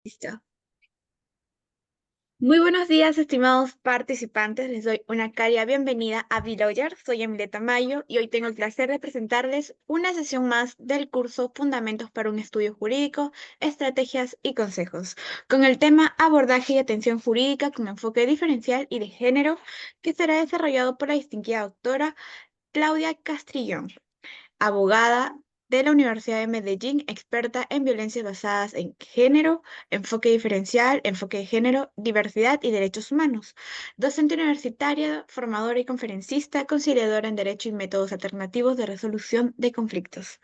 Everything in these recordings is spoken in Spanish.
Listo. Muy buenos días, estimados participantes. Les doy una cálida bienvenida a Beloyer. Soy Emilia Tamayo y hoy tengo el placer de presentarles una sesión más del curso Fundamentos para un Estudio Jurídico, Estrategias y Consejos, con el tema Abordaje y Atención Jurídica con enfoque diferencial y de género, que será desarrollado por la distinguida doctora Claudia Castrillón, abogada de la Universidad de Medellín, experta en violencias basadas en género, enfoque diferencial, enfoque de género, diversidad y derechos humanos. Docente universitaria, formadora y conferencista, conciliadora en Derecho y métodos alternativos de resolución de conflictos.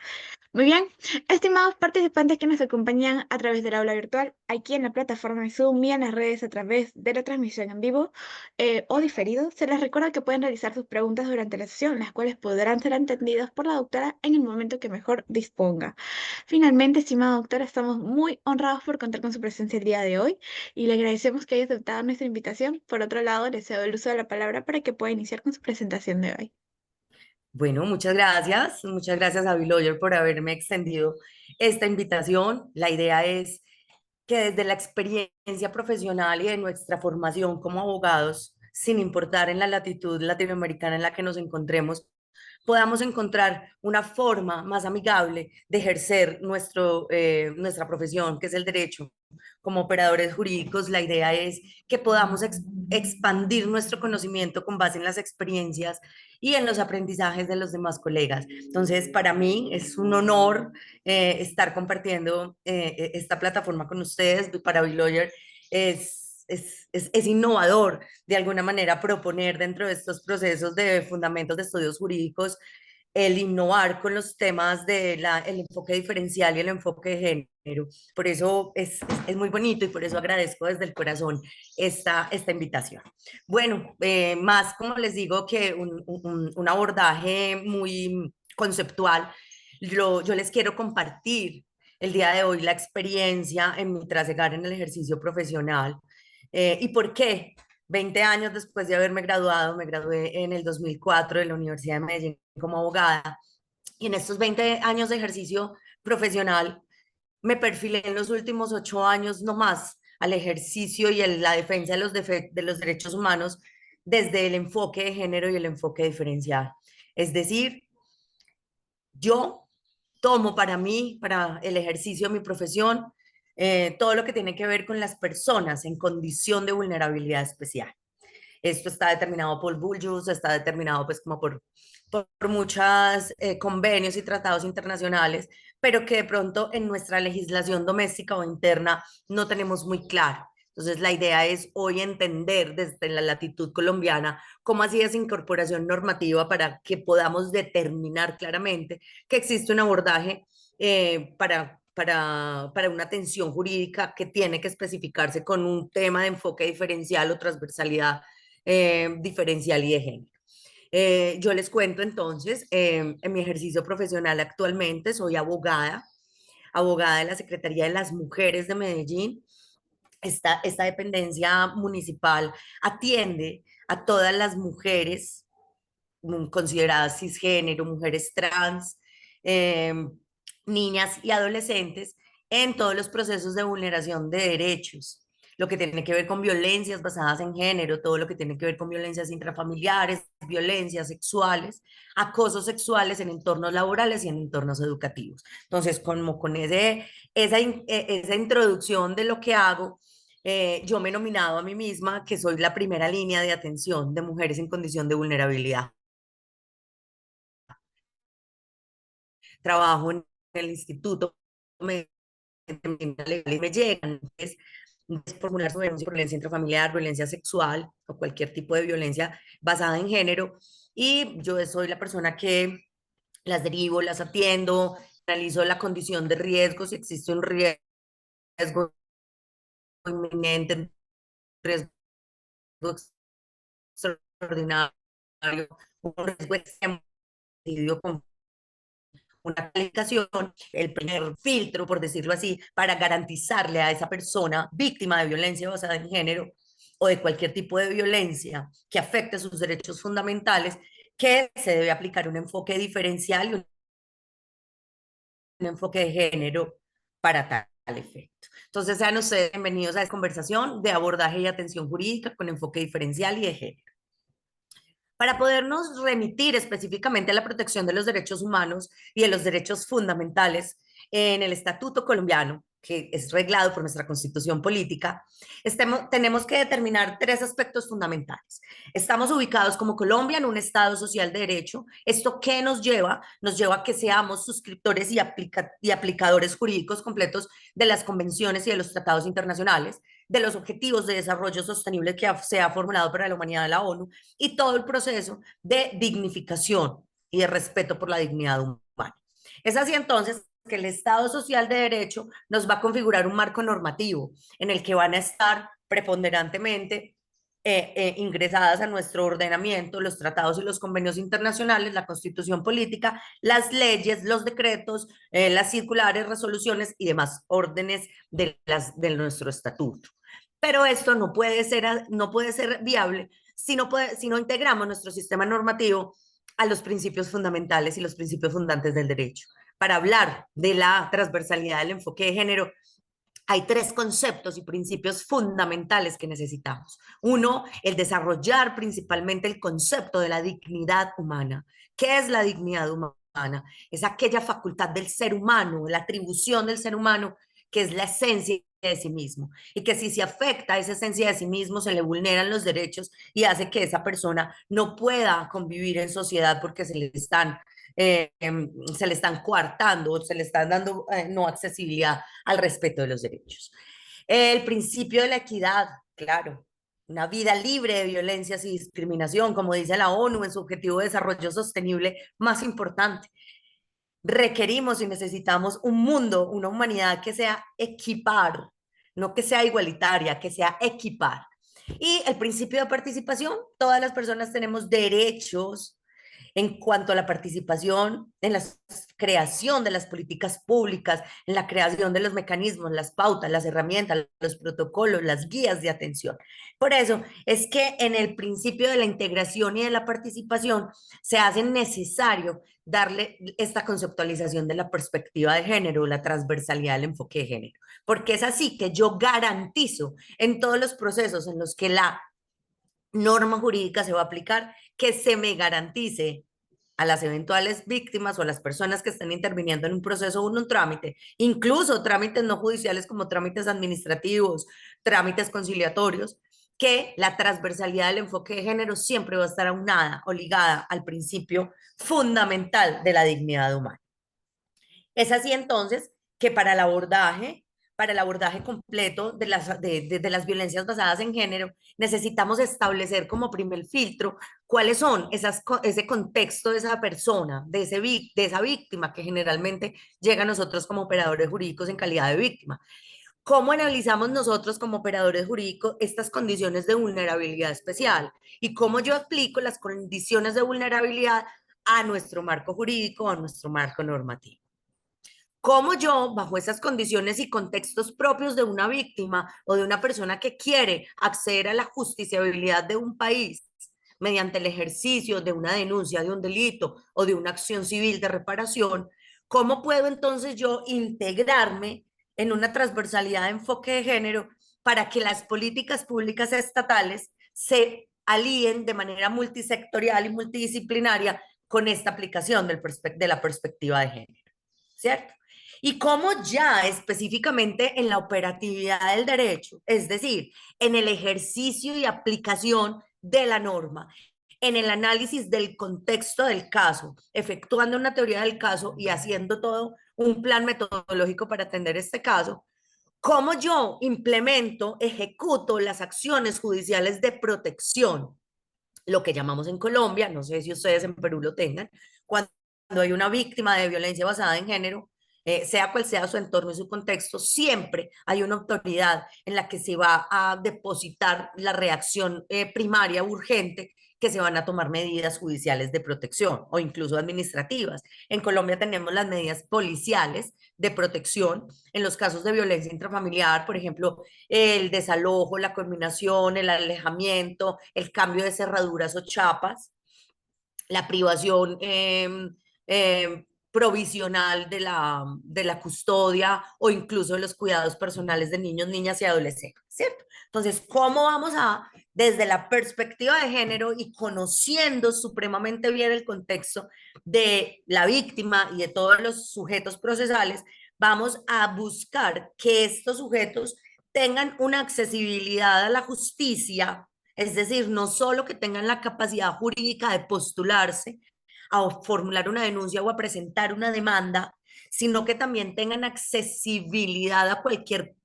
Muy bien, estimados participantes que nos acompañan a través del aula virtual, aquí en la plataforma de Zoom y en las redes a través de la transmisión en vivo o diferido, se les recuerda que pueden realizar sus preguntas durante la sesión, las cuales podrán ser entendidas por la doctora en el momento que mejor disponga. Finalmente, estimada doctora, estamos muy honrados por contar con su presencia el día de hoy y le agradecemos que haya aceptado nuestra invitación. Por otro lado, le cedo el uso de la palabra para que pueda iniciar con su presentación de hoy. Bueno, muchas gracias. Muchas gracias a Bill por haberme extendido esta invitación. La idea es que desde la experiencia profesional y de nuestra formación como abogados, sin importar en la latitud latinoamericana en la que nos encontremos, podamos encontrar una forma más amigable de ejercer nuestra profesión, que es el derecho. Como operadores jurídicos, la idea es que podamos expandir nuestro conocimiento con base en las experiencias y en los aprendizajes de los demás colegas. Entonces, para mí es un honor estar compartiendo esta plataforma con ustedes. Para BeLawyer es innovador de alguna manera proponer dentro de estos procesos de fundamentos de estudios jurídicos el innovar con los temas del enfoque diferencial y el enfoque de género. Por eso es muy bonito y por eso agradezco desde el corazón esta invitación. Bueno, más como les digo que un abordaje muy conceptual, yo les quiero compartir el día de hoy la experiencia en mi trasegar en el ejercicio profesional. ¿Y por qué? 20 años después de haberme graduado, me gradué en el 2004 de la Universidad de Medellín como abogada, y en estos 20 años de ejercicio profesional me perfilé en los últimos 8 años no más al ejercicio y la defensa de de los derechos humanos desde el enfoque de género y el enfoque diferencial. Es decir, yo tomo para mí, para el ejercicio de mi profesión, todo lo que tiene que ver con las personas en condición de vulnerabilidad especial. Esto está determinado por Buljus, está determinado pues como por muchos convenios y tratados internacionales, pero que de pronto en nuestra legislación doméstica o interna no tenemos muy claro. Entonces, la idea es hoy entender desde la latitud colombiana cómo así esa incorporación normativa para que podamos determinar claramente que existe un abordaje para una atención jurídica que tiene que especificarse con un tema de enfoque diferencial o transversalidad diferencial y de género. Yo les cuento entonces, en mi ejercicio profesional actualmente soy abogada, abogada de la Secretaría de las Mujeres de Medellín. Esta dependencia municipal atiende a todas las mujeres consideradas cisgénero, mujeres trans, eh, niñas y adolescentes en todos los procesos de vulneración de derechos, lo que tiene que ver con violencias basadas en género, todo lo que tiene que ver con violencias intrafamiliares, violencias sexuales, acosos sexuales en entornos laborales y en entornos educativos. Entonces, como con esa introducción de lo que hago, yo me he nominado a mí misma que soy la primera línea de atención de mujeres en condición de vulnerabilidad. Trabajo en el instituto, me, me llegan formular su denuncia por violencia intrafamiliar, violencia sexual o cualquier tipo de violencia basada en género. Y yo soy la persona que las derivo, las atiendo, analizo la condición de riesgo, si existe un riesgo inminente, un riesgo extraordinario, un riesgo extremo con una calificación, el primer filtro, por decirlo así, para garantizarle a esa persona víctima de violencia basada en género o de cualquier tipo de violencia que afecte sus derechos fundamentales, que se debe aplicar un enfoque diferencial y un enfoque de género para tal. efecto. Entonces, sean ustedes bienvenidos a esta conversación de abordaje y atención jurídica con enfoque diferencial y de género. Para podernos remitir específicamente a la protección de los derechos humanos y de los derechos fundamentales en el Estatuto colombiano, que es reglado por nuestra Constitución política, tenemos que determinar tres aspectos fundamentales. Estamos ubicados como Colombia en un Estado social de derecho. ¿Esto qué nos lleva? Nos lleva a que seamos suscriptores y aplicadores jurídicos completos de las convenciones y de los tratados internacionales, de los objetivos de desarrollo sostenible que se ha formulado para la humanidad de la ONU y todo el proceso de dignificación y de respeto por la dignidad humana. Es así entonces que el Estado social de derecho nos va a configurar un marco normativo en el que van a estar preponderantemente ingresadas a nuestro ordenamiento los tratados y los convenios internacionales, la constitución política, las leyes, los decretos, las circulares, resoluciones y demás órdenes de nuestro estatuto. Pero esto no puede ser viable si no integramos nuestro sistema normativo a los principios fundamentales y los principios fundantes del derecho. Para hablar de la transversalidad del enfoque de género, hay tres conceptos y principios fundamentales que necesitamos. Uno, el desarrollar principalmente el concepto de la dignidad humana. ¿Qué es la dignidad humana? Es aquella facultad del ser humano, la atribución del ser humano, que es la esencia de sí mismo, y que si se afecta a esa esencia de sí mismo, se le vulneran los derechos y hace que esa persona no pueda convivir en sociedad porque se le están coartando o se le están dando no accesibilidad al respeto de los derechos. El principio de la equidad, claro, una vida libre de violencias y discriminación, como dice la ONU en su objetivo de desarrollo sostenible más importante. Requerimos y necesitamos un mundo, una humanidad que sea equipar, no que sea igualitaria, que sea equipar. Y el principio de participación, todas las personas tenemos derechos en cuanto a la participación en la creación de las políticas públicas, en la creación de los mecanismos, las pautas, las herramientas, los protocolos, las guías de atención. Por eso es que en el principio de la integración y de la participación se hace necesario darle esta conceptualización de la perspectiva de género, la transversalidad del enfoque de género, porque es así que yo garantizo en todos los procesos en los que la norma jurídica se va a aplicar, que se me garantice a las eventuales víctimas o a las personas que están interviniendo en un proceso o en un trámite, incluso trámites no judiciales como trámites administrativos, trámites conciliatorios, que la transversalidad del enfoque de género siempre va a estar aunada o ligada al principio fundamental de la dignidad humana. Es así entonces que para el abordaje completo de las violencias basadas en género, necesitamos establecer como primer filtro cuáles son ese contexto de esa persona, de esa víctima que generalmente llega a nosotros como operadores jurídicos en calidad de víctima. ¿Cómo analizamos nosotros como operadores jurídicos estas condiciones de vulnerabilidad especial? Y cómo yo aplico las condiciones de vulnerabilidad a nuestro marco jurídico, a nuestro marco normativo. ¿Cómo yo, bajo esas condiciones y contextos propios de una víctima o de una persona que quiere acceder a la justiciabilidad de un país mediante el ejercicio de una denuncia de un delito o de una acción civil de reparación, cómo puedo entonces yo integrarme en una transversalidad de enfoque de género para que las políticas públicas estatales se alíen de manera multisectorial y multidisciplinaria con esta aplicación de la perspectiva de género? ¿Cierto? Y cómo ya específicamente en la operatividad del derecho, es decir, en el ejercicio y aplicación de la norma, en el análisis del contexto del caso, efectuando una teoría del caso y haciendo todo un plan metodológico para atender este caso, cómo yo implemento, ejecuto las acciones judiciales de protección, lo que llamamos en Colombia, no sé si ustedes en Perú lo tengan, cuando hay una víctima de violencia basada en género, sea cual sea su entorno y su contexto, siempre hay una autoridad en la que se va a depositar la reacción primaria urgente, que se van a tomar medidas judiciales de protección o incluso administrativas. En Colombia tenemos las medidas policiales de protección en los casos de violencia intrafamiliar, por ejemplo, el desalojo, la culminación, el alejamiento, el cambio de cerraduras o chapas, la privación provisional de la custodia o incluso de los cuidados personales de niños, niñas y adolescentes, ¿cierto? Entonces, ¿cómo vamos a, desde la perspectiva de género y conociendo supremamente bien el contexto de la víctima y de todos los sujetos procesales, vamos a buscar que estos sujetos tengan una accesibilidad a la justicia, es decir, no solo que tengan la capacidad jurídica de postularse a formular una denuncia o a presentar una demanda, sino que también tengan accesibilidad a cualquier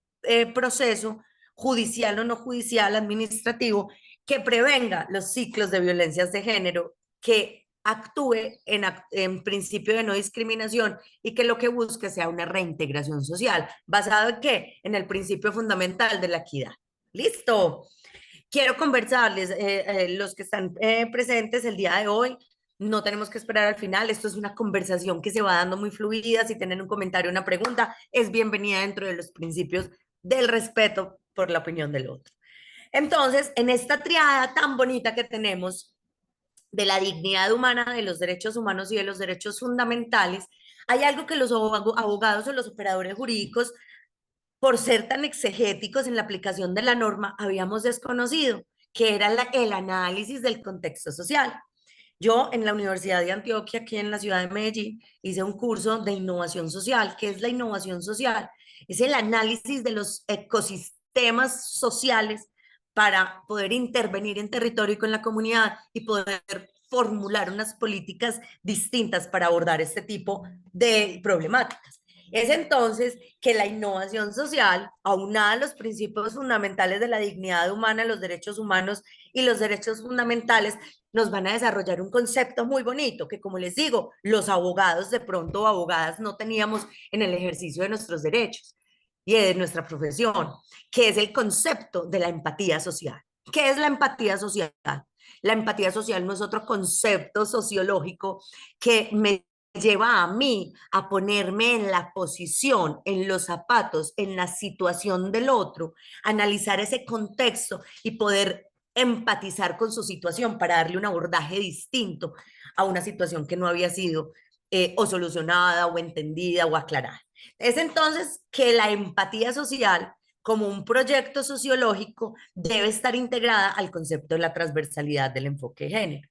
proceso judicial o no judicial, administrativo, que prevenga los ciclos de violencias de género, que actúe en principio de no discriminación y que lo que busque sea una reintegración social. ¿Basado en qué? En el principio fundamental de la equidad. ¿Listo? Quiero conversarles, los que están presentes el día de hoy, no tenemos que esperar al final, esto es una conversación que se va dando muy fluida, si tienen un comentario, una pregunta, es bienvenida dentro de los principios del respeto por la opinión del otro. Entonces, en esta triada tan bonita que tenemos de la dignidad humana, de los derechos humanos y de los derechos fundamentales, hay algo que los abogados o los operadores jurídicos, por ser tan exegéticos en la aplicación de la norma, habíamos desconocido, que era el análisis del contexto social. Yo en la Universidad de Antioquia, aquí en la ciudad de Medellín, hice un curso de innovación social. ¿Qué es la innovación social? Es el análisis de los ecosistemas sociales para poder intervenir en territorio y con la comunidad y poder formular unas políticas distintas para abordar este tipo de problemáticas. Es entonces que la innovación social, aunada a los principios fundamentales de la dignidad humana, los derechos humanos y los derechos fundamentales, nos van a desarrollar un concepto muy bonito que, como les digo, los abogados de pronto o abogadas no teníamos en el ejercicio de nuestros derechos y de nuestra profesión, que es el concepto de la empatía social. ¿Qué es la empatía social? La empatía social no es otro concepto sociológico que me lleva a mí a ponerme en la posición, en los zapatos, en la situación del otro, analizar ese contexto y poder empatizar con su situación para darle un abordaje distinto a una situación que no había sido o solucionada o entendida o aclarada. Es entonces que la empatía social como un proyecto sociológico debe estar integrada al concepto de la transversalidad del enfoque de género.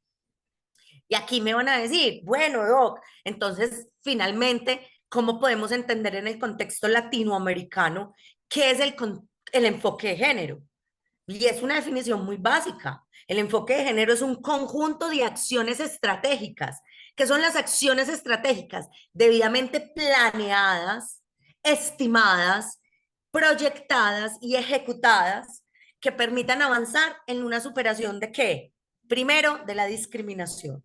Y aquí me van a decir, bueno, Doc, entonces finalmente, ¿cómo podemos entender en el contexto latinoamericano qué es el enfoque de género? Y es una definición muy básica. El enfoque de género es un conjunto de acciones estratégicas. ¿Qué son las acciones estratégicas? Debidamente planeadas, estimadas, proyectadas y ejecutadas que permitan avanzar en una superación de qué? Primero, de la discriminación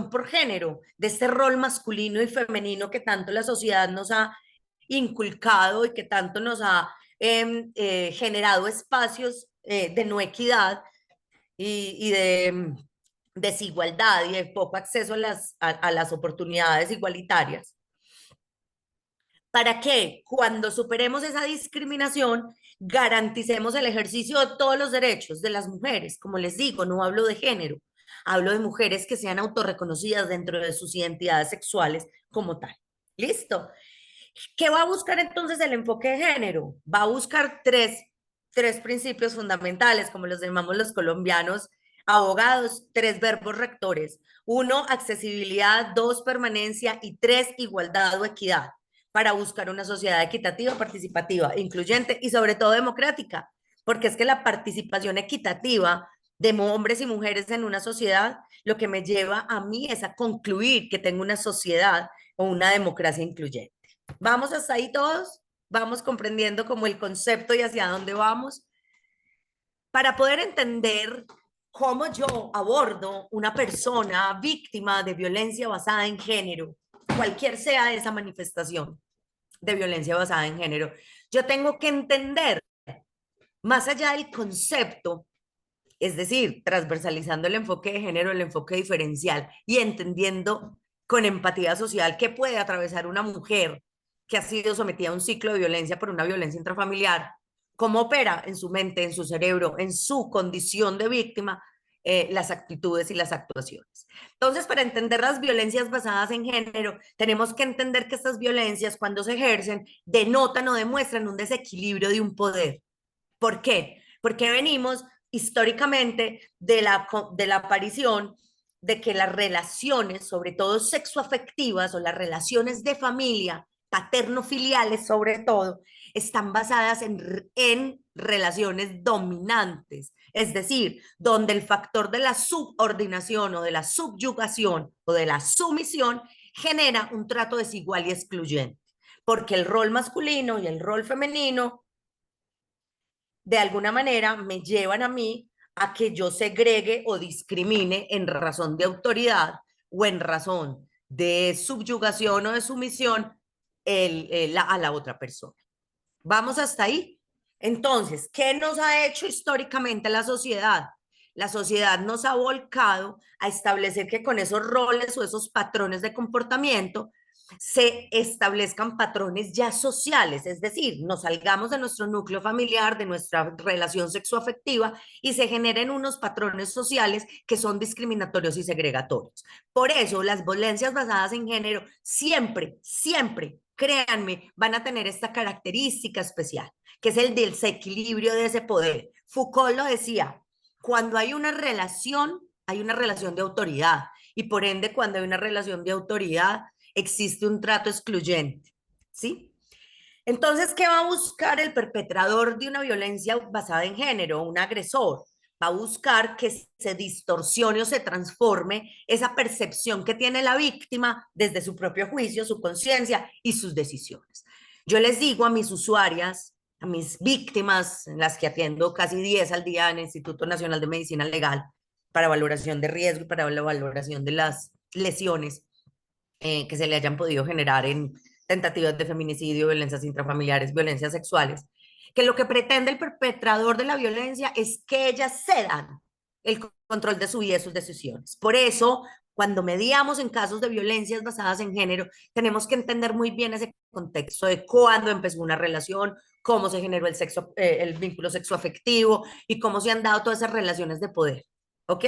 por género, de este rol masculino y femenino que tanto la sociedad nos ha inculcado y que tanto nos ha generado espacios de no equidad y de desigualdad y de poco acceso a las oportunidades igualitarias. ¿Para que cuando superemos esa discriminación, garanticemos el ejercicio de todos los derechos de las mujeres? Como les digo, no hablo de género, hablo de mujeres que sean autorreconocidas dentro de sus identidades sexuales como tal. ¿Listo? ¿Qué va a buscar entonces el enfoque de género? Va a buscar tres principios fundamentales, como los llamamos los colombianos abogados, tres verbos rectores. Uno, accesibilidad, dos, permanencia y tres, igualdad o equidad, para buscar una sociedad equitativa, participativa, incluyente y sobre todo democrática, porque es que la participación equitativa de hombres y mujeres en una sociedad, lo que me lleva a mí es a concluir que tengo una sociedad o una democracia incluyente. ¿Vamos hasta ahí todos? ¿Vamos comprendiendo como el concepto y hacia dónde vamos? Para poder entender cómo yo abordo una persona víctima de violencia basada en género, cualquier sea esa manifestación de violencia basada en género, yo tengo que entender más allá del concepto, es decir, transversalizando el enfoque de género, el enfoque diferencial y entendiendo con empatía social qué puede atravesar una mujer que ha sido sometida a un ciclo de violencia por una violencia intrafamiliar, cómo opera en su mente, en su cerebro, en su condición de víctima las actitudes y las actuaciones. Entonces, para entender las violencias basadas en género, tenemos que entender que estas violencias, cuando se ejercen, denotan o demuestran un desequilibrio de un poder. ¿Por qué? Porque venimos históricamente de la aparición de que las relaciones, sobre todo sexoafectivas o las relaciones de familia, paterno-filiales sobre todo, están basadas en relaciones dominantes, es decir, donde el factor de la subordinación o de la subyugación o de la sumisión genera un trato desigual y excluyente, porque el rol masculino y el rol femenino de alguna manera me llevan a mí a que yo segregue o discrimine en razón de autoridad o en razón de subyugación o de sumisión a la otra persona. ¿Vamos hasta ahí? Entonces, ¿qué nos ha hecho históricamente la sociedad? La sociedad nos ha volcado a establecer que con esos roles o esos patrones de comportamiento se establezcan patrones ya sociales, es decir, nos salgamos de nuestro núcleo familiar, de nuestra relación sexoafectiva y se generen unos patrones sociales que son discriminatorios y segregatorios. Por eso, las violencias basadas en género siempre, siempre, créanme, van a tener esta característica especial, que es el del desequilibrio de ese poder. Foucault lo decía, cuando hay una relación de autoridad, y por ende, cuando hay una relación de autoridad, existe un trato excluyente, ¿sí? Entonces, ¿qué va a buscar el perpetrador de una violencia basada en género, un agresor? Va a buscar que se distorsione o se transforme esa percepción que tiene la víctima desde su propio juicio, su conciencia y sus decisiones. Yo les digo a mis usuarias, a mis víctimas, las que atiendo casi 10 al día en el Instituto Nacional de Medicina Legal, para valoración de riesgo y para la valoración de las lesiones que se le hayan podido generar en tentativas de feminicidio, violencias intrafamiliares, violencias sexuales, que lo que pretende el perpetrador de la violencia es que ellas cedan el control de su vida y sus decisiones. Por eso, cuando mediamos en casos de violencias basadas en género, tenemos que entender muy bien ese contexto de cuándo empezó una relación, cómo se generó el vínculo sexoafectivo y cómo se han dado todas esas relaciones de poder. ¿Ok?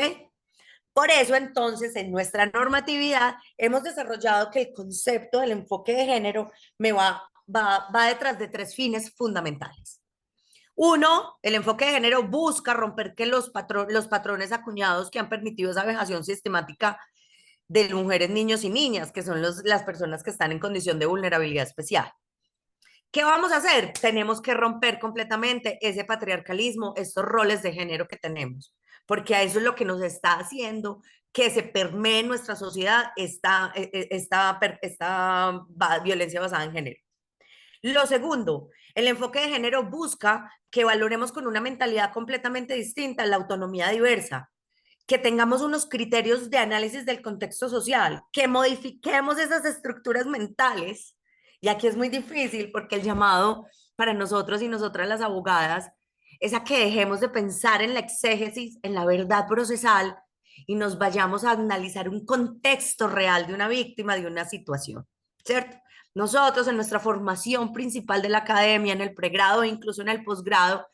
Por eso, entonces, en nuestra normatividad hemos desarrollado que el concepto del enfoque de género va detrás de tres fines fundamentales. Uno, el enfoque de género busca romper que los patrones acuñados que han permitido esa vejación sistemática de mujeres, niños y niñas, que son las personas que están en condición de vulnerabilidad especial. ¿Qué vamos a hacer? Tenemos que romper completamente ese patriarcalismo, estos roles de género que tenemos, porque a eso es lo que nos está haciendo que se permee en nuestra sociedad esta violencia basada en género. Lo segundo, el enfoque de género busca que valoremos con una mentalidad completamente distinta la autonomía diversa, que tengamos unos criterios de análisis del contexto social, que modifiquemos esas estructuras mentales. Y aquí es muy difícil porque el llamado para nosotros y nosotras las abogadas es a que dejemos de pensar en la exégesis, en la verdad procesal y nos vayamos a analizar un contexto real de una víctima, de una situación, ¿cierto? Nosotros en nuestra formación principal de la academia, en el pregrado e incluso en el posgrado,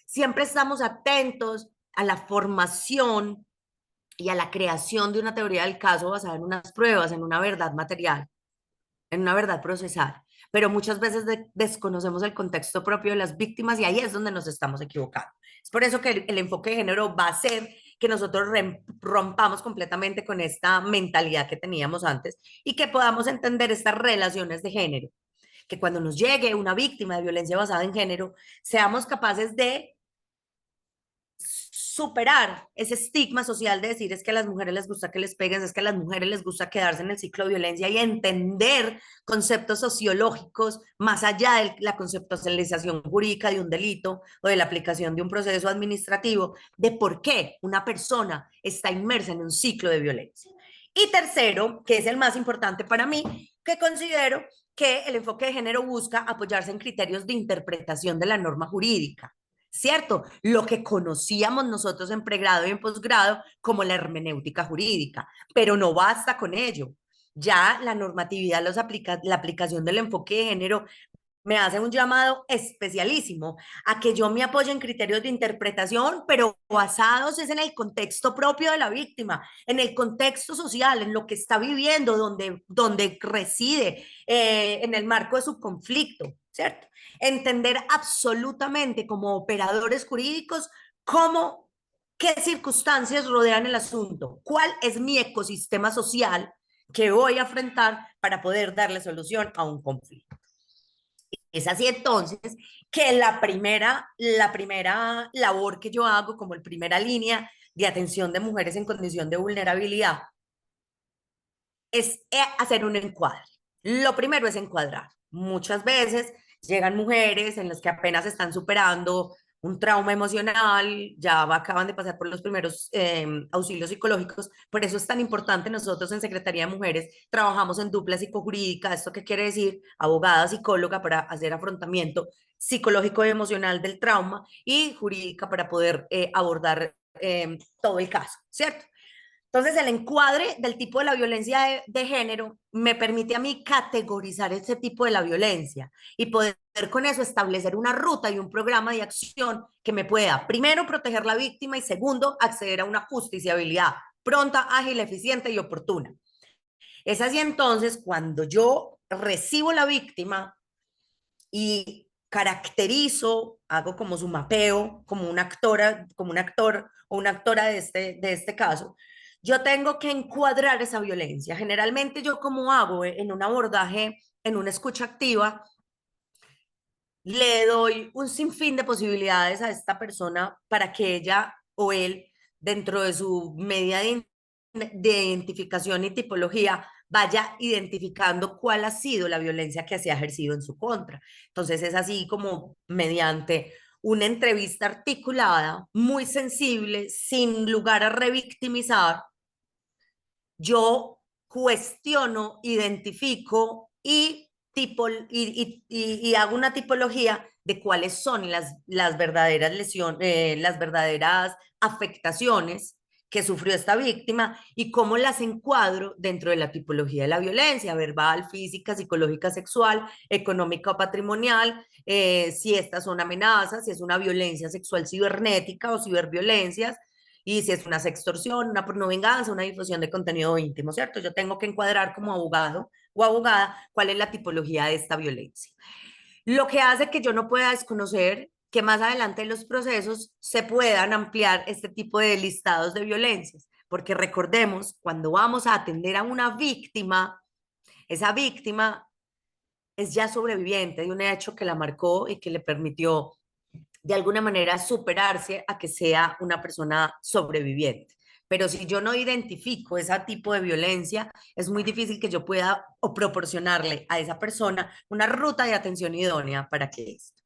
siempre estamos atentos a la formación y a la creación de una teoría del caso basada en unas pruebas, en una verdad material, en una verdad procesal. Pero muchas veces desconocemos el contexto propio de las víctimas y ahí es donde nos estamos equivocando. Es por eso que el enfoque de género va a ser que nosotros rompamos completamente con esta mentalidad que teníamos antes y que podamos entender estas relaciones de género. Que cuando nos llegue una víctima de violencia basada en género, seamos capaces de superar ese estigma social de decir es que a las mujeres les gusta que les peguen, es que a las mujeres les gusta quedarse en el ciclo de violencia y entender conceptos sociológicos más allá de la conceptualización jurídica de un delito o de la aplicación de un proceso administrativo, de por qué una persona está inmersa en un ciclo de violencia. Y tercero, que es el más importante para mí, que considero que el enfoque de género busca apoyarse en criterios de interpretación de la norma jurídica. ¿Cierto? Lo que conocíamos nosotros en pregrado y en posgrado como la hermenéutica jurídica, pero no basta con ello. Ya la normatividad, la aplicación del enfoque de género me hace un llamado especialísimo a que yo me apoye en criterios de interpretación, pero basados es en el contexto propio de la víctima, en el contexto social, en lo que está viviendo, donde reside, en el marco de su conflicto, ¿cierto? Entender absolutamente como operadores jurídicos cómo, qué circunstancias rodean el asunto, cuál es mi ecosistema social que voy a enfrentar para poder darle solución a un conflicto. Es así entonces que la primera labor que yo hago como la primera línea de atención de mujeres en condición de vulnerabilidad es hacer un encuadre. Lo primero es encuadrar. Muchas veces llegan mujeres en las que apenas están superando un trauma emocional, ya acaban de pasar por los primeros auxilios psicológicos. Por eso es tan importante, nosotros en Secretaría de Mujeres trabajamos en dupla psicojurídica. ¿Esto qué quiere decir? Abogada, psicóloga para hacer afrontamiento psicológico y emocional del trauma, y jurídica para poder abordar todo el caso, ¿cierto? Entonces, el encuadre del tipo de la violencia de género me permite a mí categorizar ese tipo de la violencia y poder con eso establecer una ruta y un programa de acción que me pueda, primero, proteger la víctima y segundo, acceder a una justiciabilidad pronta, ágil, eficiente y oportuna. Es así entonces cuando yo recibo la víctima y caracterizo, hago como su mapeo, como una actora, como un actor o una actora de este caso, yo tengo que encuadrar esa violencia. Generalmente yo como hago en un abordaje, en una escucha activa, le doy un sinfín de posibilidades a esta persona para que ella o él, dentro de su medida de identificación y tipología, vaya identificando cuál ha sido la violencia que se ha ejercido en su contra. Entonces es así como mediante una entrevista articulada, muy sensible, sin lugar a revictimizar, yo cuestiono, identifico y hago una tipología de cuáles son las verdaderas lesiones, las verdaderas afectaciones que sufrió esta víctima y cómo las encuadro dentro de la tipología de la violencia, verbal, física, psicológica, sexual, económica o patrimonial, si estas son amenazas, si es una violencia sexual cibernética o ciberviolencias, y si es una sextorsión, una pornovenganza, una difusión de contenido íntimo, ¿cierto? Yo tengo que encuadrar como abogado o abogada cuál es la tipología de esta violencia. Lo que hace que yo no pueda desconocer que más adelante en los procesos se puedan ampliar este tipo de listados de violencias, porque recordemos, cuando vamos a atender a una víctima, esa víctima es ya sobreviviente de un hecho que la marcó y que le permitió de alguna manera superarse a que sea una persona sobreviviente. Pero si yo no identifico ese tipo de violencia, es muy difícil que yo pueda o proporcionarle a esa persona una ruta de atención idónea para que esto.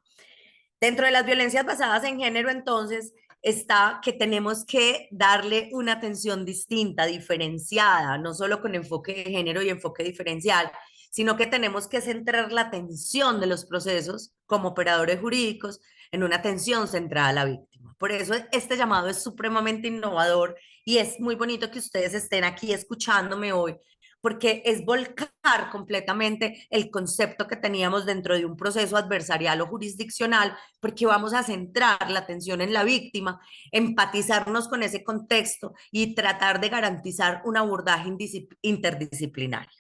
Dentro de las violencias basadas en género, entonces, está que tenemos que darle una atención distinta, diferenciada, no solo con enfoque de género y enfoque diferencial, sino que tenemos que centrar la atención de los procesos como operadores jurídicos en una atención centrada a la víctima. Por eso este llamado es supremamente innovador y es muy bonito que ustedes estén aquí escuchándome hoy, porque es volcar completamente el concepto que teníamos dentro de un proceso adversarial o jurisdiccional, porque vamos a centrar la atención en la víctima, empatizarnos con ese contexto y tratar de garantizar un abordaje interdisciplinario.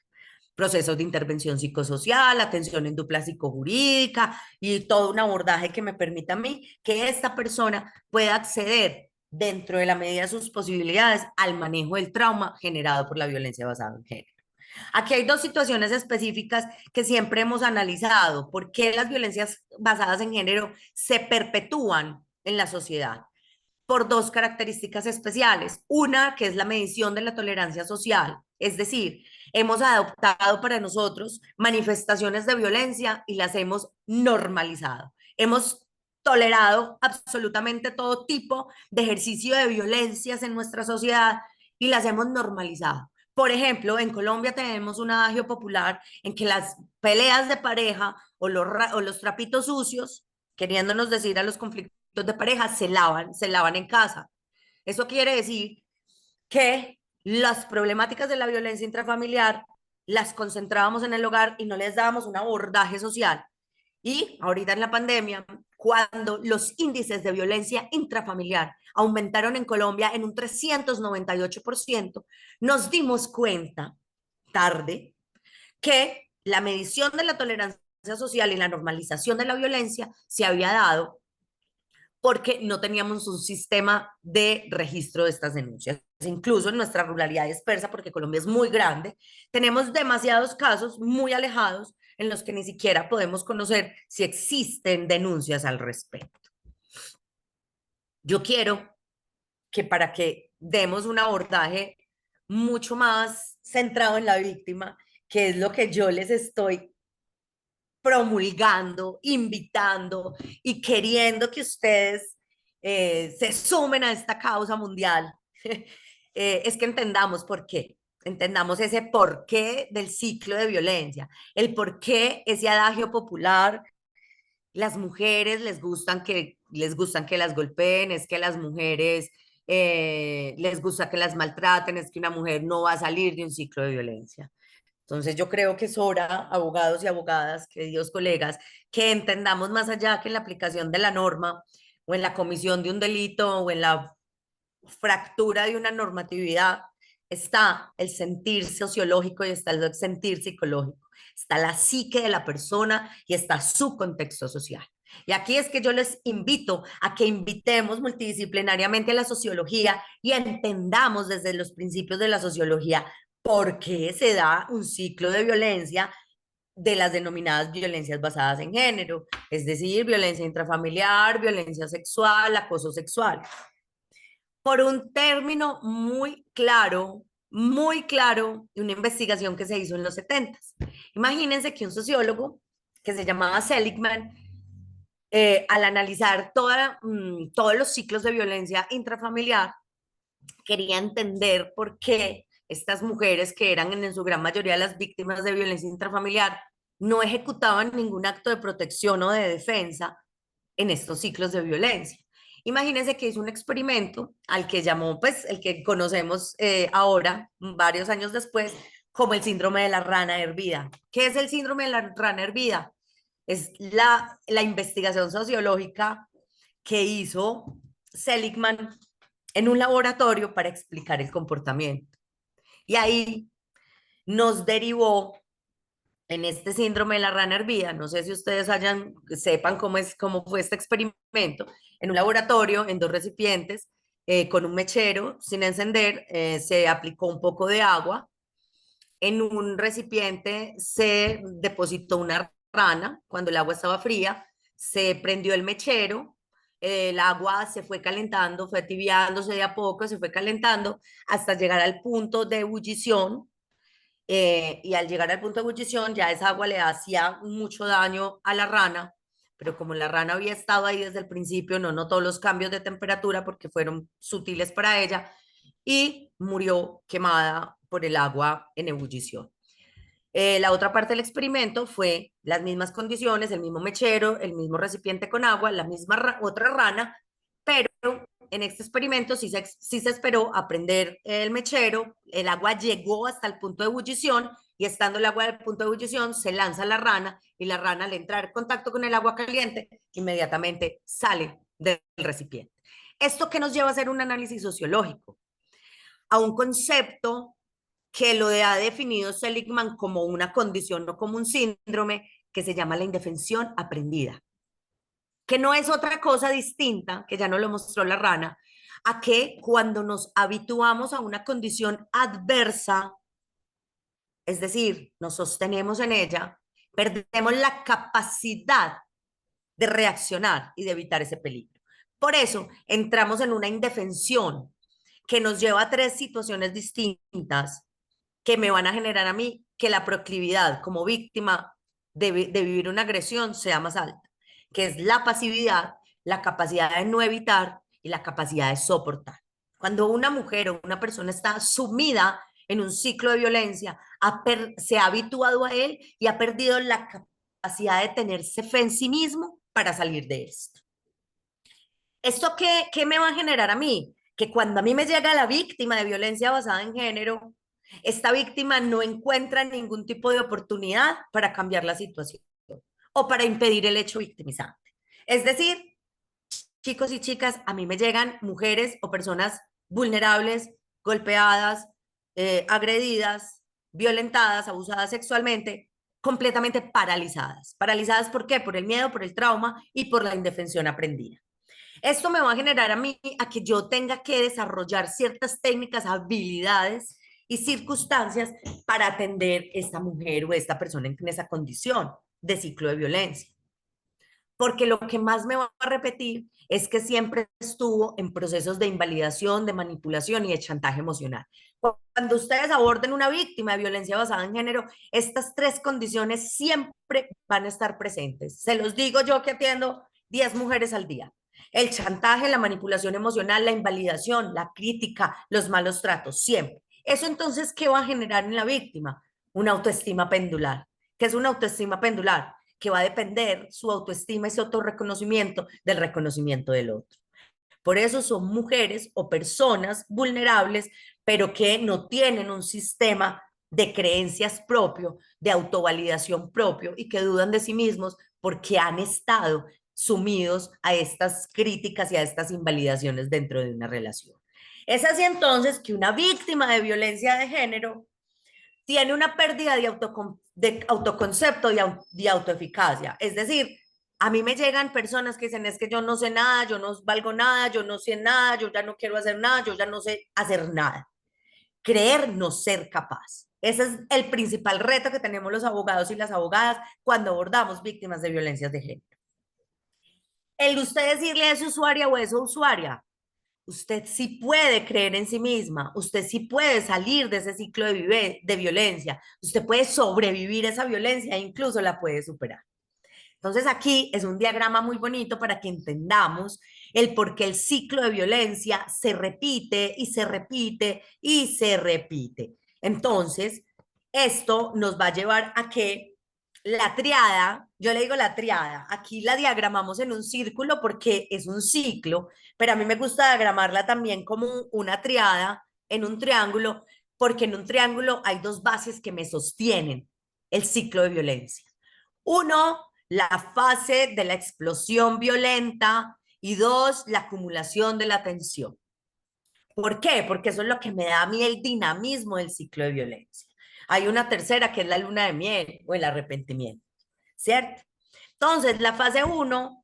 Procesos de intervención psicosocial, atención en dupla psicojurídica y todo un abordaje que me permita a mí que esta persona pueda acceder dentro de la medida de sus posibilidades al manejo del trauma generado por la violencia basada en género. Aquí hay dos situaciones específicas que siempre hemos analizado. ¿Por qué las violencias basadas en género se perpetúan en la sociedad? Por dos características especiales. Una, que es la medición de la tolerancia social, es decir, hemos adoptado para nosotros manifestaciones de violencia y las hemos normalizado. Hemos tolerado absolutamente todo tipo de ejercicio de violencias en nuestra sociedad y las hemos normalizado. Por ejemplo, en Colombia tenemos un adagio popular en que las peleas de pareja o los trapitos sucios, queriéndonos decir a los conflictos de pareja, se lavan en casa. Eso quiere decir que las problemáticas de la violencia intrafamiliar las concentrábamos en el hogar y no les dábamos un abordaje social. Y ahorita en la pandemia, cuando los índices de violencia intrafamiliar aumentaron en Colombia en un 398%, nos dimos cuenta tarde que la medición de la tolerancia social y la normalización de la violencia se había dado porque no teníamos un sistema de registro de estas denuncias. Incluso en nuestra ruralidad dispersa, porque Colombia es muy grande, tenemos demasiados casos muy alejados en los que ni siquiera podemos conocer si existen denuncias al respecto. Yo quiero que para que demos un abordaje mucho más centrado en la víctima, que es lo que yo les estoy promulgando, invitando y queriendo que ustedes se sumen a esta causa mundial, es que entendamos por qué. Entendamos ese porqué del ciclo de violencia, el porqué ese adagio popular, las mujeres les gustan que las golpeen, es que las mujeres les gusta que las maltraten, es que una mujer no va a salir de un ciclo de violencia. Entonces yo creo que es hora, abogados y abogadas, queridos colegas, que entendamos más allá que en la aplicación de la norma o en la comisión de un delito o en la fractura de una normatividad, está el sentir sociológico y está el sentir psicológico, está la psique de la persona y está su contexto social. Y aquí es que yo les invito a que invitemos multidisciplinariamente a la sociología y entendamos desde los principios de la sociología por qué se da un ciclo de violencia de las denominadas violencias basadas en género, es decir, violencia intrafamiliar, violencia sexual, acoso sexual, por un término muy claro de una investigación que se hizo en los 70. Imagínense que un sociólogo que se llamaba Seligman, al analizar todos los ciclos de violencia intrafamiliar, quería entender por qué estas mujeres, que eran en su gran mayoría las víctimas de violencia intrafamiliar, no ejecutaban ningún acto de protección o de defensa en estos ciclos de violencia. Imagínense que hizo un experimento al que llamó, pues, el que conocemos ahora, varios años después, como el síndrome de la rana hervida. ¿Qué es el síndrome de la rana hervida? Es la investigación sociológica que hizo Seligman en un laboratorio para explicar el comportamiento. Y ahí nos derivó en este síndrome de la rana hervida. No sé si ustedes sepan cómo fue este experimento. En un laboratorio, en dos recipientes, con un mechero sin encender, se aplicó un poco de agua. En un recipiente se depositó una rana. Cuando el agua estaba fría, se prendió el mechero. El agua se fue calentando, fue tibiándose de a poco, se fue calentando hasta llegar al punto de ebullición, y al llegar al punto de ebullición ya esa agua le hacía mucho daño a la rana, pero como la rana había estado ahí desde el principio, no notó los cambios de temperatura porque fueron sutiles para ella y murió quemada por el agua en ebullición. La otra parte del experimento fue las mismas condiciones, el mismo mechero, el mismo recipiente con agua, la misma otra rana, pero en este experimento sí se esperó a prender el mechero, el agua llegó hasta el punto de ebullición y estando el agua del punto de ebullición se lanza la rana y la rana al entrar en contacto con el agua caliente inmediatamente sale del recipiente. ¿Esto qué nos lleva a hacer un análisis sociológico? A un concepto que lo ha definido Seligman como una condición o como un síndrome que se llama la indefensión aprendida, que no es otra cosa distinta, que ya nos lo mostró la rana, a que cuando nos habituamos a una condición adversa, es decir, nos sostenemos en ella, perdemos la capacidad de reaccionar y de evitar ese peligro. Por eso entramos en una indefensión que nos lleva a tres situaciones distintas que me van a generar a mí que la proclividad como víctima de vivir una agresión sea más alta, que es la pasividad, la capacidad de no evitar y la capacidad de soportar. Cuando una mujer o una persona está sumida en un ciclo de violencia, se ha habituado a él y ha perdido la capacidad de tenerse fe en sí mismo para salir de esto. ¿Esto qué me va a generar a mí? Que cuando a mí me llega la víctima de violencia basada en género, esta víctima no encuentra ningún tipo de oportunidad para cambiar la situación. o para impedir el hecho victimizante. Es decir, chicos y chicas, a mí me llegan mujeres o personas vulnerables, golpeadas, agredidas, violentadas, abusadas sexualmente, completamente paralizadas. ¿Paralizadas por qué? Por el miedo, por el trauma y por la indefensión aprendida. Esto me va a generar a mí a que yo tenga que desarrollar ciertas técnicas, habilidades y circunstancias para atender a esta mujer o esta persona en esa condición de ciclo de violencia. Porque lo que más me va a repetir es que siempre estuvo en procesos de invalidación, de manipulación y de chantaje emocional. Cuando ustedes aborden una víctima de violencia basada en género, estas tres condiciones siempre van a estar presentes. Se los digo yo que atiendo 10 mujeres al día. El chantaje, la manipulación emocional, la invalidación, la crítica, los malos tratos, siempre. Eso entonces, ¿qué va a generar en la víctima? Una autoestima pendular. ¿Qué es una autoestima pendular? Que va a depender su autoestima y su autorreconocimiento del reconocimiento del otro. Por eso son mujeres o personas vulnerables, pero que no tienen un sistema de creencias propio, de autovalidación propio y que dudan de sí mismos porque han estado sumidos a estas críticas y a estas invalidaciones dentro de una relación. Es así entonces que una víctima de violencia de género tiene una pérdida de autoconcepto y de autoeficacia. Es decir, a mí me llegan personas que dicen, es que yo no sé nada, yo no valgo nada, yo no sé nada, yo ya no quiero hacer nada, yo ya no sé hacer nada. Creer no ser capaz. Ese es el principal reto que tenemos los abogados y las abogadas cuando abordamos víctimas de violencias de género. El usted decirle a esa usuaria o a esa usuaria, usted sí puede creer en sí misma, usted sí puede salir de ese ciclo de violencia, usted puede sobrevivir a esa violencia e incluso la puede superar. Entonces aquí es un diagrama muy bonito para que entendamos el por qué el ciclo de violencia se repite y se repite y se repite. Entonces, esto nos va a llevar a que la triada, yo le digo la triada, aquí la diagramamos en un círculo porque es un ciclo, pero a mí me gusta diagramarla también como una triada en un triángulo, porque en un triángulo hay dos bases que me sostienen el ciclo de violencia. Uno, la fase de la explosión violenta y dos, la acumulación de la tensión. ¿Por qué? Porque eso es lo que me da a mí el dinamismo del ciclo de violencia. Hay una tercera que es la luna de miel o el arrepentimiento, ¿cierto? Entonces, la fase uno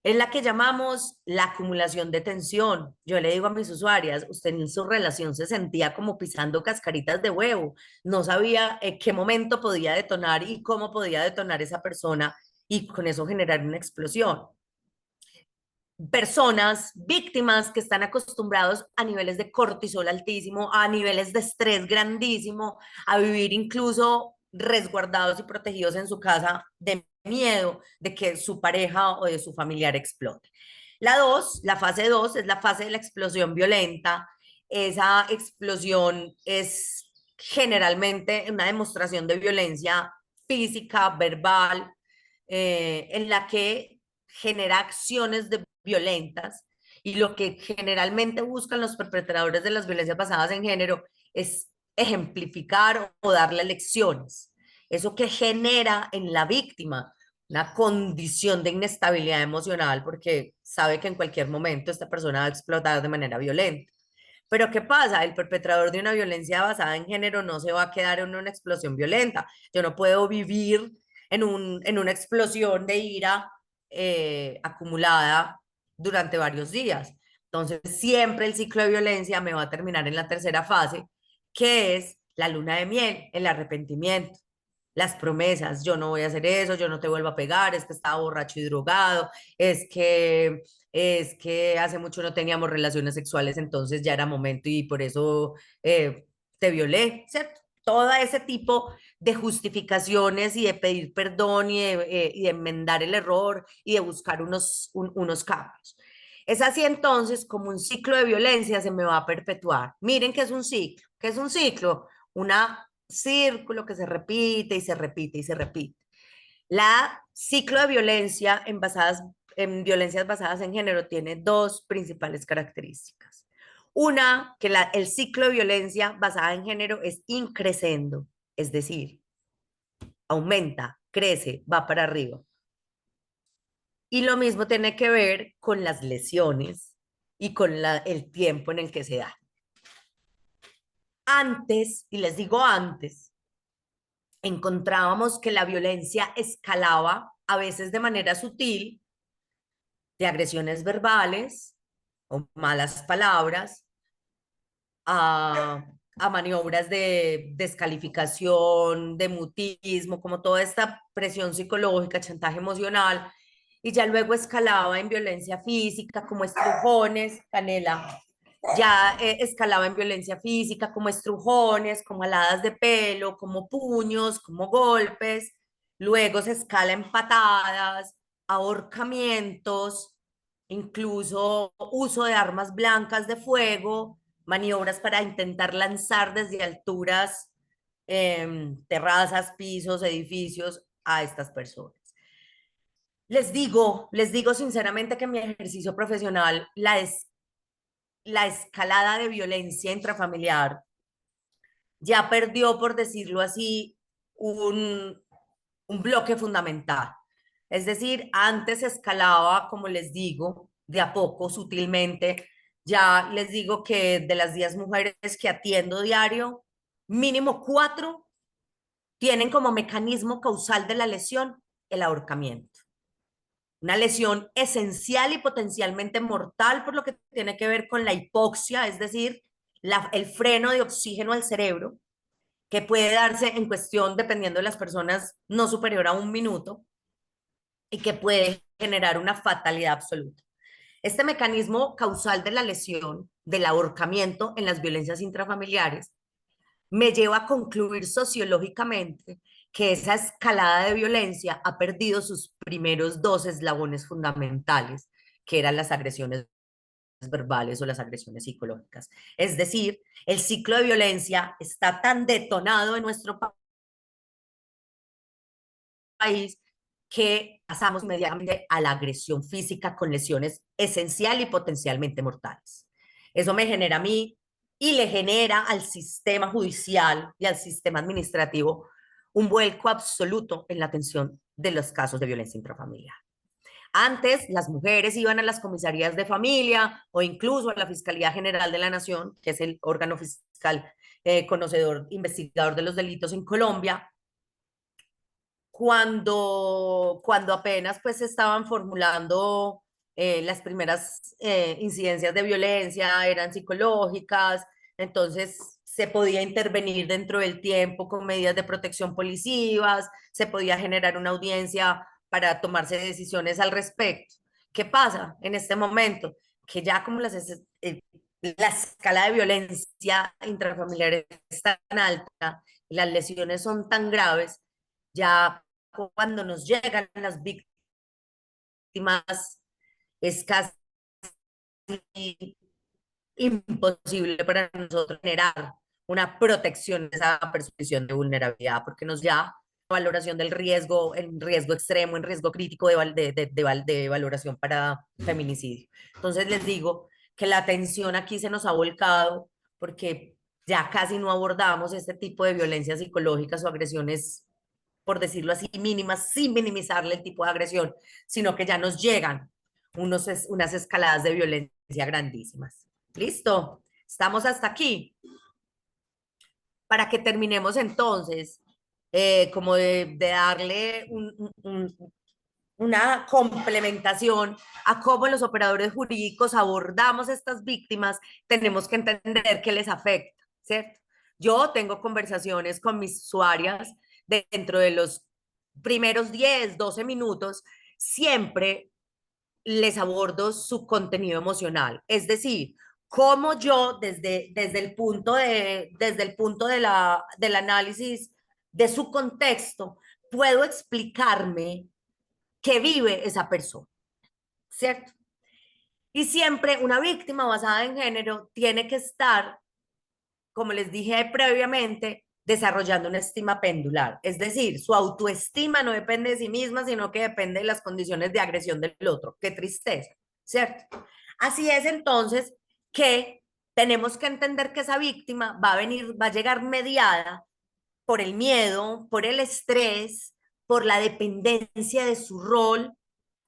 es la que llamamos la acumulación de tensión. Yo le digo a mis usuarias, usted en su relación se sentía como pisando cascaritas de huevo, no sabía en qué momento podía detonar y cómo podía detonar esa persona y con eso generar una explosión. Personas, víctimas que están acostumbrados a niveles de cortisol altísimo, a niveles de estrés grandísimo, a vivir incluso resguardados y protegidos en su casa de miedo de que su pareja o de su familiar explote. La fase 2, es la fase de la explosión violenta. Esa explosión es generalmente una demostración de violencia física, verbal, en la que genera acciones violentas y lo que generalmente buscan los perpetradores de las violencias basadas en género es ejemplificar o darle lecciones. Eso que genera en la víctima una condición de inestabilidad emocional porque sabe que en cualquier momento esta persona va a explotar de manera violenta. Pero ¿qué pasa? El perpetrador de una violencia basada en género no se va a quedar en una explosión violenta. Yo no puedo vivir en una explosión de ira acumulada durante varios días. Entonces, siempre el ciclo de violencia me va a terminar en la tercera fase, que es la luna de miel, el arrepentimiento, las promesas, yo no voy a hacer eso, yo no te vuelvo a pegar, es que estaba borracho y drogado, es que hace mucho no teníamos relaciones sexuales, entonces ya era momento y por eso te violé, ¿cierto? Todo ese tipo de justificaciones y de pedir perdón y de enmendar el error y de buscar unos cambios. Es así entonces como un ciclo de violencia se me va a perpetuar. Miren que es un ciclo. ¿Qué es un ciclo? Un círculo que se repite y se repite y se repite. La ciclo de violencia en violencias basadas en género tiene dos principales características. Una, que el ciclo de violencia basada en género es increscendo, es decir, aumenta, crece, va para arriba. Y lo mismo tiene que ver con las lesiones y con el tiempo en el que se da. Antes, y les digo antes, encontrábamos que la violencia escalaba a veces de manera sutil, de agresiones verbales o malas palabras, a, a maniobras de descalificación, de mutismo, como toda esta presión psicológica, chantaje emocional, y ya luego escalaba en violencia física, como estrujones, Canela, ya escalaba en violencia física, como estrujones, como aladas de pelo, como puños, como golpes, luego se escala en patadas, ahorcamientos, incluso uso de armas blancas de fuego, maniobras para intentar lanzar desde alturas, terrazas, pisos, edificios a estas personas. Les digo sinceramente que en mi ejercicio profesional, la escalada de violencia intrafamiliar ya perdió, por decirlo así, un bloque fundamental. Es decir, antes escalaba, como les digo, de a poco, sutilmente. Ya les digo que de las 10 mujeres que atiendo diario, mínimo 4 tienen como mecanismo causal de la lesión el ahorcamiento. Una lesión esencial y potencialmente mortal por lo que tiene que ver con la hipoxia, es decir, el freno de oxígeno al cerebro, que puede darse en cuestión, dependiendo de las personas, no superior a un minuto y que puede generar una fatalidad absoluta. Este mecanismo causal de la lesión, del ahorcamiento en las violencias intrafamiliares, me lleva a concluir sociológicamente que esa escalada de violencia ha perdido sus primeros dos eslabones fundamentales, que eran las agresiones verbales o las agresiones psicológicas. Es decir, el ciclo de violencia está tan detonado en nuestro país que pasamos inmediatamente a la agresión física con lesiones esencial y potencialmente mortales. Eso me genera a mí y le genera al sistema judicial y al sistema administrativo un vuelco absoluto en la atención de los casos de violencia intrafamiliar. Antes, las mujeres iban a las comisarías de familia o incluso a la Fiscalía General de la Nación, que es el órgano fiscal conocedor, investigador de los delitos en Colombia, cuando apenas pues se estaban formulando las primeras incidencias de violencia, eran psicológicas, entonces se podía intervenir dentro del tiempo con medidas de protección policivas, se podía generar una audiencia para tomarse decisiones al respecto. ¿Qué pasa en este momento? Que ya como la escala de violencia intrafamiliar es tan alta y las lesiones son tan graves, ya cuando nos llegan las víctimas es casi imposible para nosotros generar una protección de esa presunción de vulnerabilidad, porque nos ya valoración del riesgo, en riesgo extremo, en riesgo crítico de valoración para feminicidio. Entonces les digo que la atención aquí se nos ha volcado porque ya casi no abordamos este tipo de violencias psicológicas o agresiones, por decirlo así, mínimas, sin minimizarle el tipo de agresión, sino que ya nos llegan unas escaladas de violencia grandísimas. ¿Listo? Estamos hasta aquí. Para que terminemos entonces, como de darle una complementación a cómo los operadores jurídicos abordamos estas víctimas, tenemos que entender qué les afecta, ¿cierto? Yo tengo conversaciones con mis usuarias dentro de los primeros 10, 12 minutos, siempre les abordo su contenido emocional, es decir, cómo yo desde el punto del análisis de su contexto puedo explicarme qué vive esa persona, ¿cierto? Y siempre una víctima basada en género tiene que estar, como les dije previamente, desarrollando una estima pendular. Es decir, su autoestima no depende de sí misma, sino que depende de las condiciones de agresión del otro. Qué tristeza, ¿cierto? Así es entonces que tenemos que entender que esa víctima va a venir, va a llegar mediada por el miedo, por el estrés, por la dependencia de su rol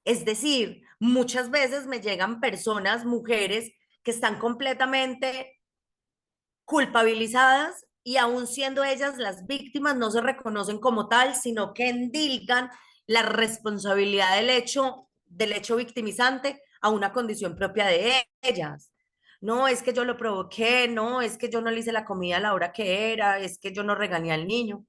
Es decir, muchas veces me llegan personas, mujeres, que están completamente culpabilizadas y aún siendo ellas las víctimas no se reconocen como tal, sino que endilgan la responsabilidad del hecho victimizante a una condición propia de ellas. No, es que yo lo provoqué, no, es que yo no le hice la comida a la hora que era, es que yo no regañé al niño.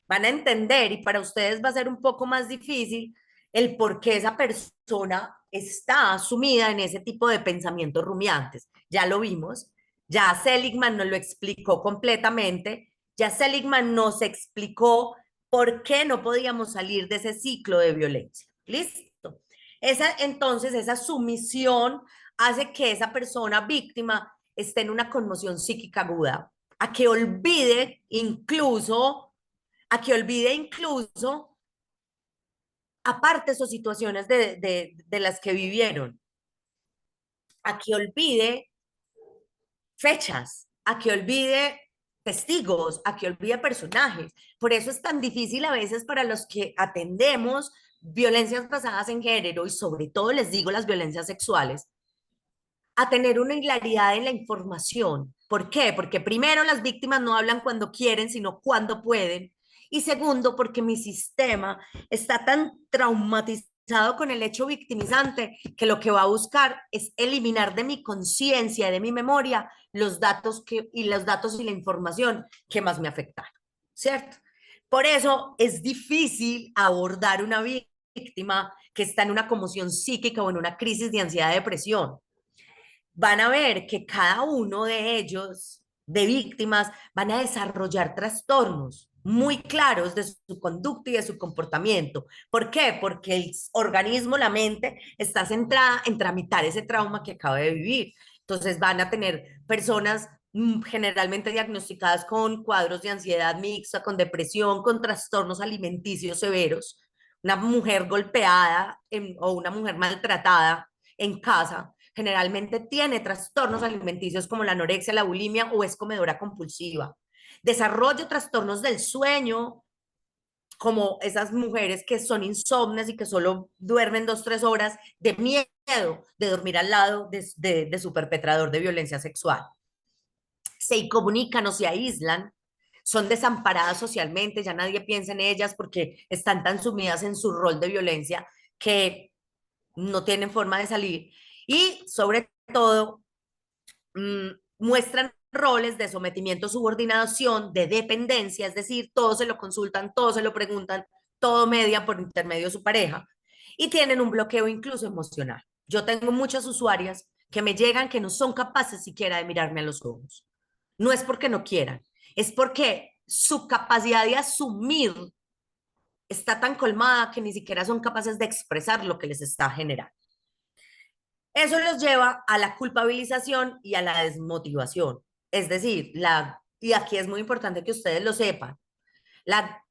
Van a entender y para ustedes va a ser un poco más difícil el por qué esa persona está sumida en ese tipo de pensamientos rumiantes. Ya lo vimos, ya Seligman nos lo explicó completamente, ya Seligman nos explicó por qué no podíamos salir de ese ciclo de violencia. ¿Listo? Entonces, esa sumisión hace que esa persona víctima esté en una conmoción psíquica aguda, a que olvide incluso aparte sus situaciones de las que vivieron, a que olvide fechas, a que olvide testigos, a que olvide personajes. Por eso es tan difícil a veces para los que atendemos violencias basadas en género y sobre todo les digo las violencias sexuales, a tener una hilaridad en la información. ¿Por qué? Porque primero las víctimas no hablan cuando quieren, sino cuando pueden. Y segundo, porque mi sistema está tan traumatizado con el hecho victimizante que lo que va a buscar es eliminar de mi conciencia, de mi memoria, los datos y la información que más me afectan, ¿cierto? Por eso es difícil abordar una víctima que está en una conmoción psíquica o en una crisis de ansiedad y depresión. Van a ver que cada uno de ellos, de víctimas, van a desarrollar trastornos muy claros de su conducta y de su comportamiento. ¿Por qué? Porque el organismo, la mente, está centrada en tramitar ese trauma que acaba de vivir. Entonces van a tener personas generalmente diagnosticadas con cuadros de ansiedad mixta, con depresión, con trastornos alimenticios severos, una mujer golpeada o una mujer maltratada en casa generalmente tiene trastornos alimenticios como la anorexia, la bulimia o es comedora compulsiva. Desarrollo trastornos del sueño, como esas mujeres que son insomnes y que solo duermen 2, 3 horas de miedo de dormir al lado de su perpetrador de violencia sexual. Se comunican o se aíslan, son desamparadas socialmente, ya nadie piensa en ellas porque están tan sumidas en su rol de violencia que no tienen forma de salir. Y sobre todo, mmm, muestran roles de sometimiento, subordinación, de dependencia, es decir, todo se lo consultan, todo se lo preguntan, todo media por intermedio de su pareja, y tienen un bloqueo incluso emocional. Yo tengo muchas usuarias que me llegan que no son capaces siquiera de mirarme a los ojos. No es porque no quieran, es porque su capacidad de asumir está tan colmada que ni siquiera son capaces de expresar lo que les está generando. Eso los lleva a la culpabilización y a la desmotivación. Es decir, y aquí es muy importante que ustedes lo sepan, la,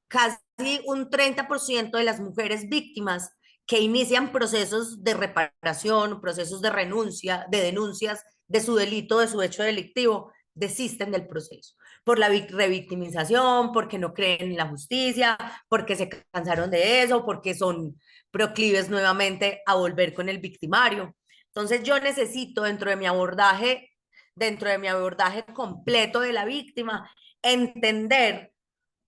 casi un 30% de las mujeres víctimas que inician procesos de reparación, procesos de renuncia, de denuncias de su delito, de su hecho delictivo, desisten del proceso por la revictimización, porque no creen en la justicia, porque se cansaron de eso, porque son proclives nuevamente a volver con el victimario. Entonces yo necesito dentro de mi abordaje completo de la víctima, entender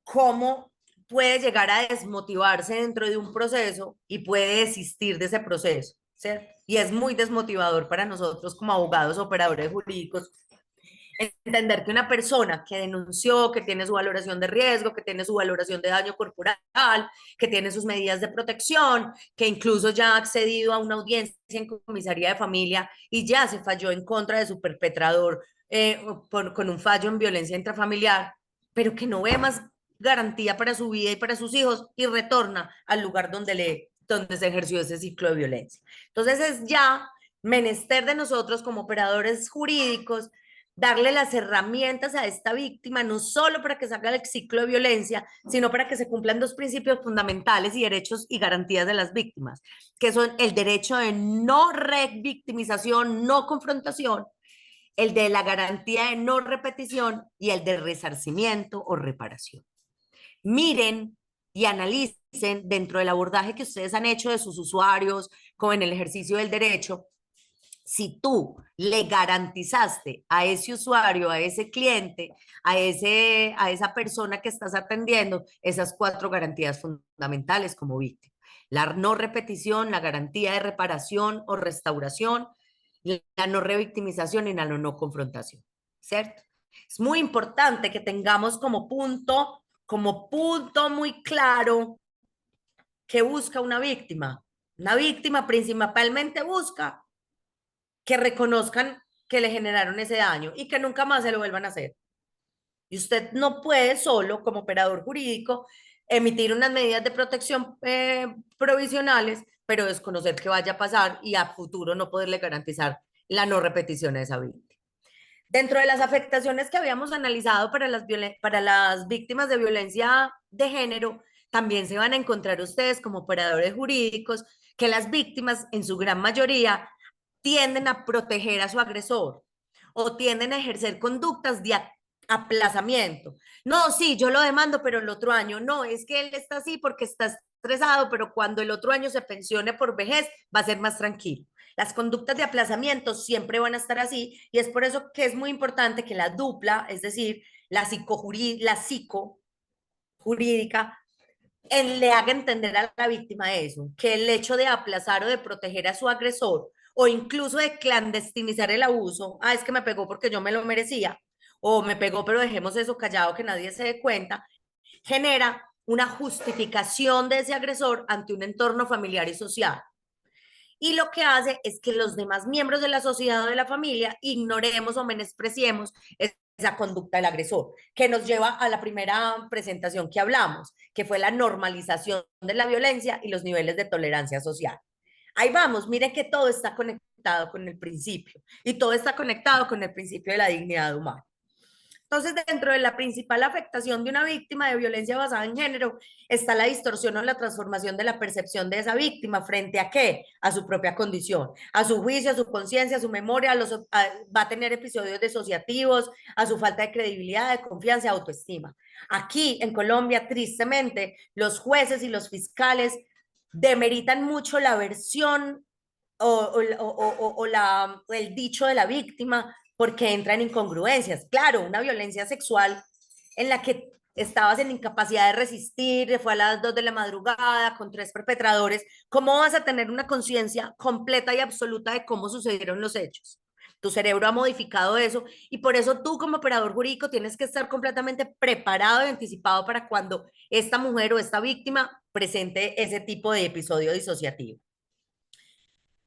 cómo puede llegar a desmotivarse dentro de un proceso y puede desistir de ese proceso, ¿cierto? Y es muy desmotivador para nosotros como abogados, operadores jurídicos, entender que una persona que denunció, que tiene su valoración de riesgo, que tiene su valoración de daño corporal, que tiene sus medidas de protección, que incluso ya ha accedido a una audiencia en comisaría de familia y ya se falló en contra de su perpetrador con un fallo en violencia intrafamiliar, pero que no ve más garantía para su vida y para sus hijos y retorna al lugar donde se ejerció ese ciclo de violencia. Entonces es ya menester de nosotros como operadores jurídicos darle las herramientas a esta víctima, no solo para que salga del ciclo de violencia, sino para que se cumplan dos principios fundamentales y derechos y garantías de las víctimas, que son el derecho de no revictimización, no confrontación, el de la garantía de no repetición y el de resarcimiento o reparación. Miren y analicen dentro del abordaje que ustedes han hecho de sus usuarios, como en el ejercicio del derecho, si tú le garantizaste a ese usuario, a ese cliente, a esa persona que estás atendiendo, esas cuatro garantías fundamentales como víctima. La no repetición, la garantía de reparación o restauración, la no revictimización y la no confrontación, ¿cierto? Es muy importante que tengamos como punto muy claro que busca una víctima. Una víctima principalmente busca que reconozcan que le generaron ese daño y que nunca más se lo vuelvan a hacer. Y usted no puede solo, como operador jurídico, emitir unas medidas de protección provisionales, pero desconocer qué vaya a pasar y a futuro no poderle garantizar la no repetición de esa víctima. Dentro de las afectaciones que habíamos analizado para las víctimas de violencia de género, también se van a encontrar ustedes como operadores jurídicos que las víctimas, en su gran mayoría, tienden a proteger a su agresor o tienden a ejercer conductas de aplazamiento. No, sí, yo lo demando, pero el otro año no, es que él está así porque está estresado, pero cuando el otro año se pensione por vejez, va a ser más tranquilo. Las conductas de aplazamiento siempre van a estar así y es por eso que es muy importante que la dupla, es decir, la psicojurídica, le haga entender a la víctima eso, que el hecho de aplazar o de proteger a su agresor o incluso de clandestinizar el abuso, es que me pegó porque yo me lo merecía, o me pegó pero dejemos eso callado que nadie se dé cuenta, genera una justificación de ese agresor ante un entorno familiar y social. Y lo que hace es que los demás miembros de la sociedad o de la familia ignoremos o menospreciemos esa conducta del agresor, que nos lleva a la primera presentación que hablamos, que fue la normalización de la violencia y los niveles de tolerancia social. Ahí vamos, miren que todo está conectado con el principio y todo está conectado con el principio de la dignidad humana. Entonces, dentro de la principal afectación de una víctima de violencia basada en género está la distorsión o la transformación de la percepción de esa víctima frente a qué, a su propia condición, a su juicio, a su conciencia, a su memoria, va a tener episodios disociativos, a su falta de credibilidad, de confianza, de autoestima. Aquí en Colombia, tristemente, los jueces y los fiscales demeritan mucho la versión o el dicho de la víctima porque entra en incongruencias. Claro, una violencia sexual en la que estabas en incapacidad de resistir, fue a las 2 de la madrugada con 3 perpetradores, ¿cómo vas a tener una conciencia completa y absoluta de cómo sucedieron los hechos? Tu cerebro ha modificado eso y por eso tú como operador jurídico tienes que estar completamente preparado y anticipado para cuando esta mujer o esta víctima presente ese tipo de episodio disociativo.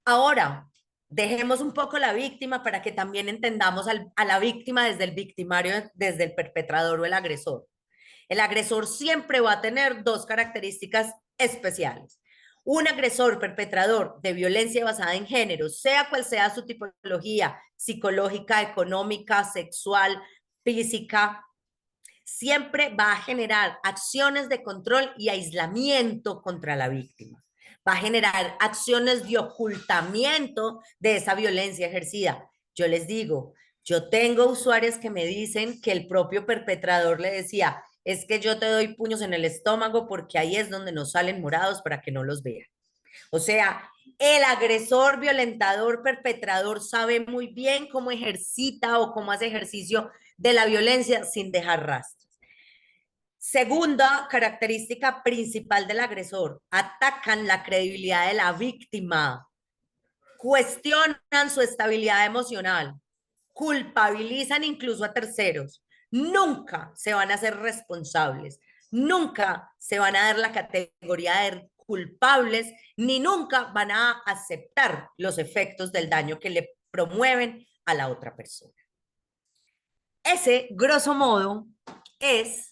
Ahora, dejemos un poco la víctima para que también entendamos a la víctima desde el victimario, desde el perpetrador o el agresor. El agresor siempre va a tener dos características especiales. Un agresor perpetrador de violencia basada en género, sea cual sea su tipología psicológica, económica, sexual, física, siempre va a generar acciones de control y aislamiento contra la víctima. Va a generar acciones de ocultamiento de esa violencia ejercida. Yo les digo, yo tengo usuarios que me dicen que el propio perpetrador le decía, es que yo te doy puños en el estómago porque ahí es donde nos salen morados para que no los vean. O sea, el agresor, violentador, perpetrador sabe muy bien cómo ejercita o cómo hace ejercicio de la violencia sin dejar rastros. Segunda característica principal del agresor, atacan la credibilidad de la víctima, cuestionan su estabilidad emocional, culpabilizan incluso a terceros, nunca se van a ser responsables, nunca se van a dar la categoría de culpables, ni nunca van a aceptar los efectos del daño que le promueven a la otra persona. Ese, grosso modo, es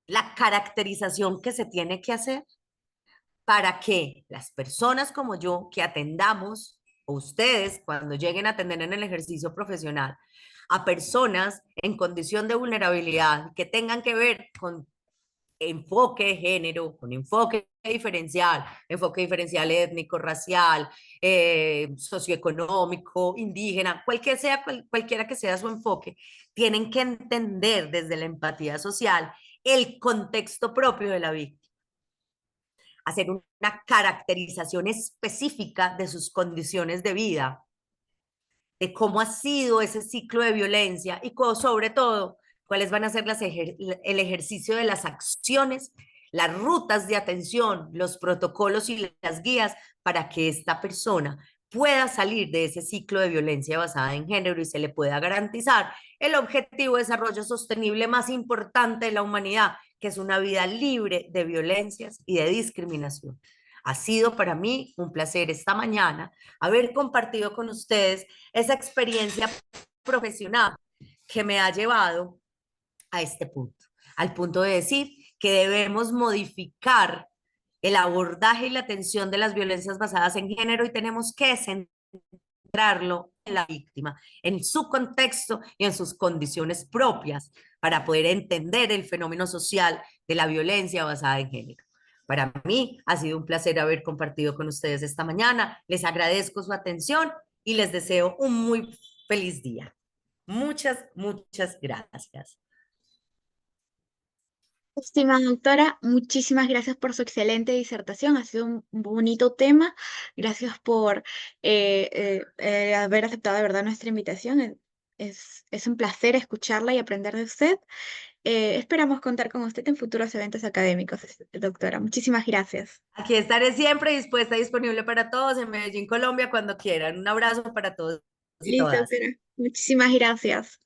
la caracterización que se tiene que hacer para que las personas como yo que atendamos, o ustedes cuando lleguen a atender en el ejercicio profesional, a personas en condición de vulnerabilidad que tengan que ver con enfoque de género, con enfoque diferencial étnico, racial, socioeconómico, indígena, cualquiera que sea su enfoque, tienen que entender desde la empatía social el contexto propio de la víctima, hacer una caracterización específica de sus condiciones de vida, de cómo ha sido ese ciclo de violencia y sobre todo cuáles van a ser el ejercicio de las acciones, las rutas de atención, los protocolos y las guías para que esta persona pueda salir de ese ciclo de violencia basada en género y se le pueda garantizar el objetivo de desarrollo sostenible más importante de la humanidad, que es una vida libre de violencias y de discriminación. Ha sido para mí un placer esta mañana haber compartido con ustedes esa experiencia profesional que me ha llevado a este punto, al punto de decir que debemos modificar el abordaje y la atención de las violencias basadas en género y tenemos que centrarlo en la víctima, en su contexto y en sus condiciones propias para poder entender el fenómeno social de la violencia basada en género. Para mí ha sido un placer haber compartido con ustedes esta mañana. Les agradezco su atención y les deseo un muy feliz día. Muchas, muchas gracias. Estimada doctora, muchísimas gracias por su excelente disertación. Ha sido un bonito tema. Gracias por haber aceptado de verdad nuestra invitación. Es un placer escucharla y aprender de usted. Esperamos contar con usted en futuros eventos académicos, doctora. Muchísimas gracias. Aquí estaré siempre dispuesta y disponible para todos en Medellín, Colombia, cuando quieran. Un abrazo para todos y Listo, todas. doctora. Muchísimas gracias.